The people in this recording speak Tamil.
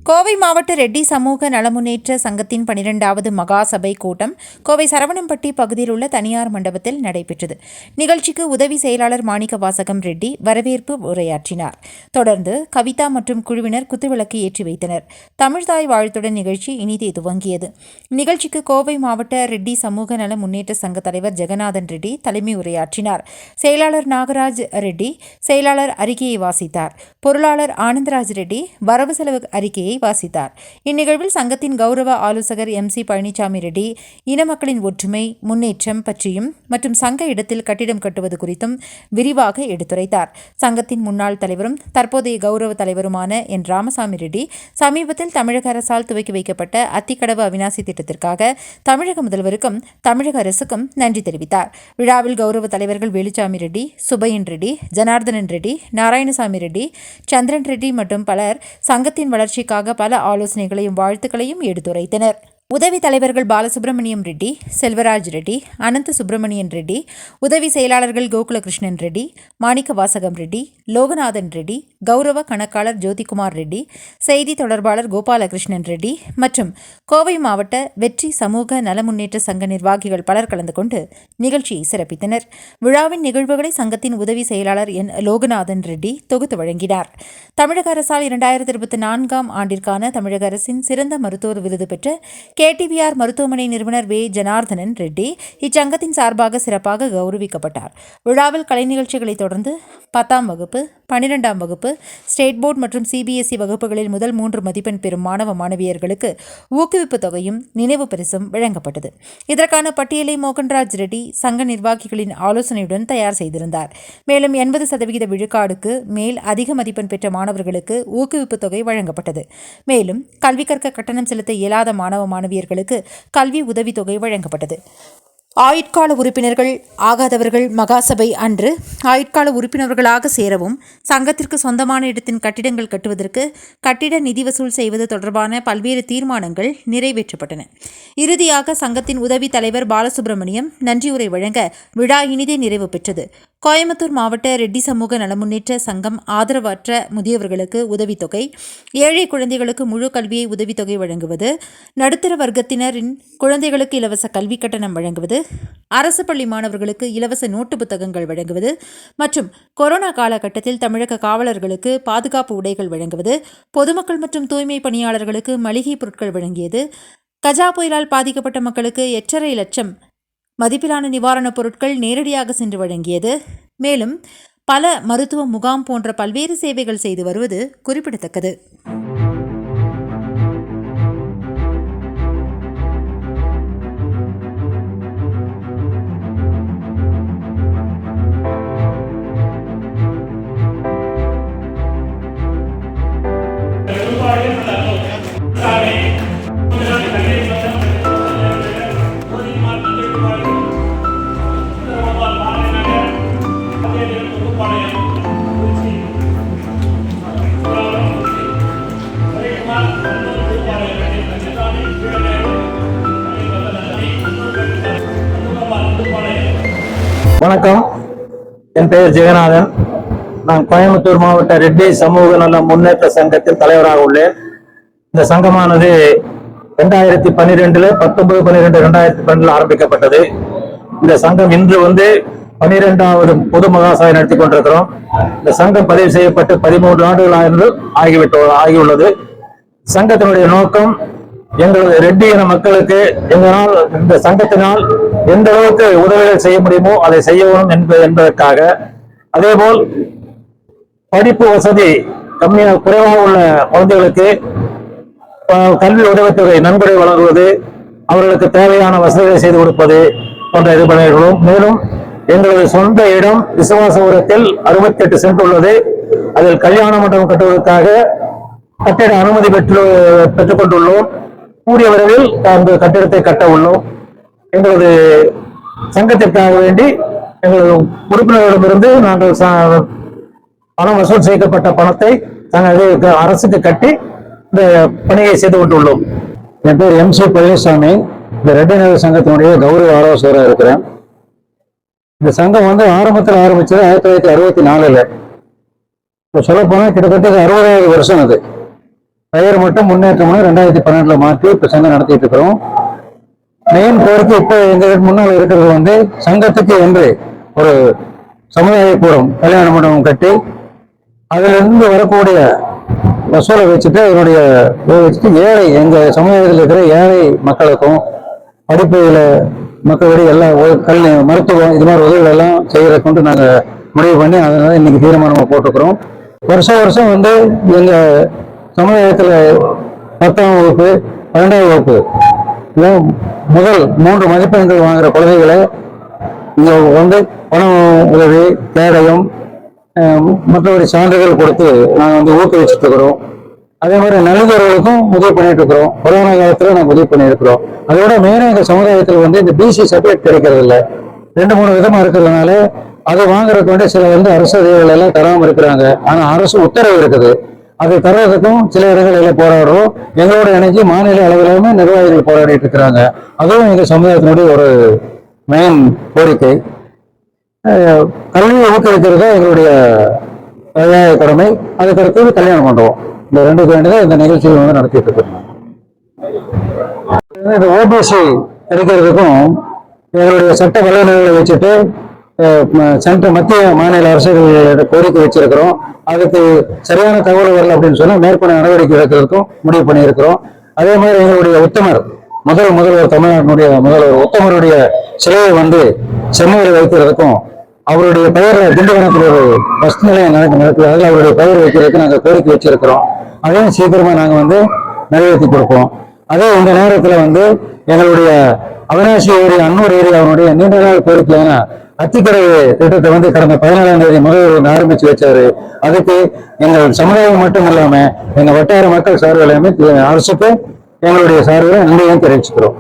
கோவை மாவட்ட ரெட்டி சமூக நலமுன்னேற்ற சங்கத்தின் 12வது மகாசபை கூட்டம் கோவை சரவணம்பட்டி பகுதியில் உள்ள தனியார் மண்டபத்தில் நடைபெற்றது. நிகழ்ச்சிக்கு உதவி செயலாளர் மாணிக்கவாசகம் ரெட்டி வரவேற்பு உரையாற்றினார். தொடர்ந்து கவிதா மற்றும் குழுவினர் குத்துவிளக்கு ஏற்றி வைத்தனர். தமிழ்தாய் வாழ்த்துடன் நிகழ்ச்சி இனிதே துவங்கியது. நிகழ்ச்சிக்கு கோவை மாவட்ட ரெட்டி சமூக நல முன்னேற்ற சங்க தலைவர் ஜெகநாதன் ரெட்டி தலைமை உரையாற்றினார். செயலாளர் நாகராஜ் ரெட்டி செயலாளர் அறிக்கையை வாசித்தார். பொருளாளர் ஆனந்தராஜ் ரெட்டி வரவு செலவு அறிக்கையை வாசித்தார். இந்நிகழ்வில் சங்கத்தின் கௌரவ ஆலோசகர் MC பழனிசாமி ரெட்டி இன மக்களின் ஒற்றுமை முன்னேற்றம் பற்றியும் மற்றும் சங்க இடத்தில் கட்டிடம் கட்டுவது குறித்தும் விரிவாக எடுத்துரைத்தார். சங்கத்தின் முன்னாள் தலைவரும் தற்போதைய கௌரவ தலைவருமான N. ராமசாமி ரெட்டி சமீபத்தில் தமிழக அரசால் துவக்கி வைக்கப்பட்ட அத்திக்கடவு அவிநாசி திட்டத்திற்காக தமிழக முதல்வருக்கும் தமிழக அரசுக்கும் நன்றி தெரிவித்தார். விழாவில் கௌரவ தலைவர்கள் வேலுச்சாமி ரெட்டி, சுபையன் ரெட்டி, ஜனார்தனன் ரெட்டி, நாராயணசாமி ரெட்டி, சந்திரன் ரெட்டி மற்றும் பலர் சங்கத்தின் வளர்ச்சிக்காக பல ஆலோசனைகளையும் வாழ்த்துக்களையும் எடுத்துரைத்தனர். உதவி தலைவர்கள் பாலசுப்ரமணியம் ரெட்டி, செல்வராஜ் ரெட்டி, அனந்த சுப்பிரமணியன் ரெட்டி, உதவி செயலாளர்கள் கோகுலகிருஷ்ணன் ரெட்டி, மாணிக்கவாசகம் ரெட்டி, லோகநாதன் ரெட்டி, கௌரவ கணக்காளர் ஜோதிகுமார் ரெட்டி, செய்தி தொடர்பாளர் கோபாலகிருஷ்ணன் ரெட்டி மற்றும் கோவை மாவட்ட வெற்றி சமூக நலமுன்னேற்ற சங்க நிர்வாகிகள் பலர் கலந்து கொண்டு நிகழ்ச்சியை சிறப்பித்தனர். விழாவின் நிகழ்வுகளை சங்கத்தின் உதவி செயலாளர் N. லோகநாதன் ரெட்டி தொகுத்து வழங்கினார். தமிழக அரசால் 2024ஆம் ஆண்டிற்கான தமிழக அரசின் சிறந்த மருத்துவர் விருது பெற்ற KTVR மருத்துவமனை நிறுவனர் வே. ஜனார்தனன் ரெட்டி இச்சங்கத்தின் சார்பாக சிறப்பாக கௌரவிக்கப்பட்டார். விழாவில் கலை நிகழ்ச்சிகளைத் தொடர்ந்து 10ஆம் வகுப்பு 12ஆம் வகுப்பு ஸ்டேட் போர்டு மற்றும் CBSE வகுப்புகளில் முதல் 3 மதிப்பெண் பெறும் மாணவ மாணவியர்களுக்கு ஊக்குவிப்பு தொகையும் நினைவு பரிசும் வழங்கப்பட்டது. இதற்கான பட்டியலை மோகன்ராஜ் ரெட்டி சங்க நிர்வாகிகளின் ஆலோசனையுடன் தயார் செய்திருந்தார். மேலும் 80% விழுக்காடுக்கு மேல் அதிக மதிப்பெண் பெற்ற மாணவர்களுக்கு ஊக்குவிப்பு தொகை வழங்கப்பட்டது. மேலும் கல்வி கற்க கட்டணம் செலுத்த இயலாத மாணவ மாணவியர்களுக்கு கல்வி உதவித்தொகை வழங்கப்பட்டது. ஆயுட்கால உறுப்பினர்கள் ஆகாதவர்கள் மகாசபை அன்று ஆயுட்கால உறுப்பினர்களாக சேரவும் சங்கத்திற்கு சொந்தமான இடத்தின் கட்டிடங்கள் கட்டுவதற்கு கட்டிட நிதி வசூல் செய்வது தொடர்பான பல்வேறு தீர்மானங்கள் நிறைவேற்றப்பட்டன. இறுதியாக சங்கத்தின் உதவி தலைவர் பாலசுப்ரமணியம் நன்றியுரை வழங்க விழா இனிதே நிறைவு பெற்றது. கோயம்புத்தூர் மாவட்ட ரெட்டி சமூக நலமுன்னேற்ற சங்கம் ஆதரவற்ற முதியவர்களுக்கு உதவித்தொகை, ஏழை குழந்தைகளுக்கு முழு கல்வியை உதவித்தொகை வழங்குவது, நடுத்தர வர்க்கத்தினரின் குழந்தைகளுக்கு இலவச கல்வி கட்டணம் வழங்குவது, அரசு பள்ளி மாணவர்களுக்கு இலவச நோட்டு புத்தகங்கள் வழங்குவது மற்றும் கொரோனா காலகட்டத்தில் தமிழக காவலர்களுக்கு பாதுகாப்பு உடைகள் வழங்குவது, பொதுமக்கள் மற்றும் தூய்மை பணியாளர்களுக்கு மளிகை பொருட்கள் வழங்கியது, கஜா புயலால் பாதிக்கப்பட்ட மக்களுக்கு 8.5 லட்சம் மதிப்பிலான நிவாரணப் பொருட்கள் நேரடியாக சென்று வழங்கியது. மேலும் பல மருத்துவ முகாம் போன்ற பல்வேறு சேவைகள் செய்து வருவது குறிப்பிடத்தக்கது. வணக்கம், என் பெயர் ஜெகநாதன். நான் கோயம்புத்தூர் மாவட்ட ரெட்டி சமூக நல முன்னேற்ற சங்கத்தில் தலைவராக உள்ளேன். இந்த சங்கமானது 2012 ஆரம்பிக்கப்பட்டது. இந்த சங்கம் இன்று 12வது பொது மகாசபை நடத்தி கொண்டிருக்கிறோம். இந்த சங்கம் பதிவு செய்யப்பட்டு 13 ஆண்டுகள் ஆகியுள்ளது. சங்கத்தினுடைய நோக்கம் எங்களது ரெட்டி இன மக்களுக்கு எங்களால் இந்த சங்கத்தினால் எந்த அளவுக்கு உதவிகள் செய்ய முடியுமோ அதை செய்யவும் என்பதற்காக, அதேபோல் படிப்பு வசதி குறைவாக உள்ள குழந்தைகளுக்கு கல்வி உதவித்தொகை நன்கொடை வழங்குவது, அவர்களுக்கு தேவையான வசதிகளை செய்து கொடுப்பது போன்ற இது பண்ணிக்கிறோம். மேலும் எங்களது சொந்த இடம் விசுவாசபுரத்தில் 68 சென்ட் உள்ளது. அதில் கல்யாண மண்டபம் கட்டுவதற்காக கட்டிட அனுமதி பெற்றுக் கொண்டுள்ளோம். கூடிய விரைவில் அந்த கட்டிடத்தை கட்ட உள்ளோம். எங்களது சங்கத்திற்காக வேண்டி எங்களது உறுப்பினர்களிடமிருந்து நாங்கள் பணம் வசூல் செய்யப்பட்ட பணத்தை அரசுக்கு கட்டி இந்த பணியை செய்து கொண்டுள்ளோம். என் பேர் MC பழனிசாமி. இந்த ரெட்டி நகர் சங்கத்தினுடைய கௌரவ ஆலோசகராக இருக்கிறேன். இந்த சங்கம் ஆரம்பத்தில் ஆரம்பிச்சது 1964. இப்போ சொல்ல போனால் கிட்டத்தட்ட 60வது வருஷம். அது பெயர் மட்டும் முன்னேற்றம்னு 2012 மாற்றி இப்ப சங்கம் நடத்திட்டு இருக்கிறோம். மெயின் கோரிக்கை இப்ப எங்க முன்னால் இருக்கிறது வந்து சங்கத்துக்கு என்று ஒரு சமுதாய கூடம் கல்யாண மண்டபம் கட்டி அதுல இருந்து வரக்கூடிய வசூலை வச்சுட்டு அதனுடைய வச்சுட்டு ஏழை எங்க சமுதாயத்தில் இருக்கிற ஏழை மக்களுக்கும் படிப்புகளை மக்களுடைய எல்லா கல்வி மருத்துவம் இது மாதிரி உதவிகள் எல்லாம் செய்யறதை கொண்டு நாங்க முடிவு பண்ணி அதனால இன்னைக்கு தீர்மானமா போட்டுக்கிறோம். வருஷம் வந்து எங்க சமுதாயத்துல 10ஆம் வகுப்பு 12ஆம் வகுப்பு முதல் 3 மதிப்பெண்கள் வாங்குற குழந்தைகளை இங்க வந்து பணம் உதவி கேடயம் மற்றபடி சான்றிதழ் கொடுத்து நாங்கள் வந்து ஊக்குவிச்சுட்டு இருக்கிறோம். அதே மாதிரி நல்லவர்களுக்கும் உதவி பண்ணிட்டு இருக்கிறோம். கொரோனா காலத்துல நாங்கள் உதவி பண்ணியிருக்கிறோம். அதோட மெயினாக எங்க சமுதாயத்தில் வந்து இந்த பிசி சர்டிஃபிகேட் கிடைக்கிறது இல்லை. 2-3 விதமா இருக்கிறதுனால அதை வாங்குறதுக்கு வந்து சில வந்து அரசு அதிகாரிகள் எல்லாம் தராமல் இருக்கிறாங்க. ஆனா அரசு உத்தரவு இருக்குது, அதை தர்றதுக்கும் சில இடங்களில் போராடுறோம். எங்களோட இணைஞ்சு மாநில அளவிலுமே நிர்வாகிகள் போராடிட்டு இருக்கிறாங்க. அதுவும் எங்க சமுதாயத்தினுடைய ஒரு மெயின் கோரிக்கை. கல்வியை ஊக்குவிக்கிறது எங்களுடைய கடமை. அதுக்கடுத்தது கல்யாணம் பண்ணுவோம். இந்த 2 வேண்டிதான் இந்த நிகழ்ச்சியை வந்து நடத்திட்டு இருக்கோம். இந்த ஓபிசி கிடைக்கிறதுக்கும் எங்களுடைய சட்ட வல்லுநர்களை வச்சுட்டு மத்திய மாநில அரசுகள் கோரிக்கை வச்சிருக்கிறோம். அதுக்கு சரியான தகவல் வரல அப்படின்னு சொன்னா மேற்கொண்ட நடவடிக்கை எடுக்கிறதுக்கும் முடிவு பண்ணியிருக்கிறோம். அதே மாதிரி எங்களுடைய உத்தமர் முதல்வர் தமிழ்நாட்டினுடைய முதல்வர் உத்தமருடைய சிலையை வந்து சென்னையில் வைக்கிறதுக்கும் அவருடைய பெயர்ல திண்டிவனத்தில் ஒரு பஸ் நிலையம் நடக்குது, அதில் அவருடைய பெயர் வைக்கிறதுக்கு நாங்கள் கோரிக்கை வச்சிருக்கிறோம். அதையும் சீக்கிரமா நாங்கள் வந்து நிறைவேற்றி கொடுப்போம். அதே இந்த நேரத்தில் வந்து எங்களுடைய அவினாசி ஏரியா அன்னூர் ஏரியாவுடைய நீண்ட நாள் கோரிக்கையான அத்திக்கடை திட்டத்தை வந்து கடந்த 14ஆம் தேதி முதல்வர் ஆரம்பிச்சு வச்சாரு. அதுக்கு எங்கள் சமுதாயம் மட்டும் இல்லாம எங்க வட்டார மக்கள் சார்பில் அரசுக்கு எங்களுடைய சார்பில் நன்றியும் தெரிவிச்சுக்கிறோம்.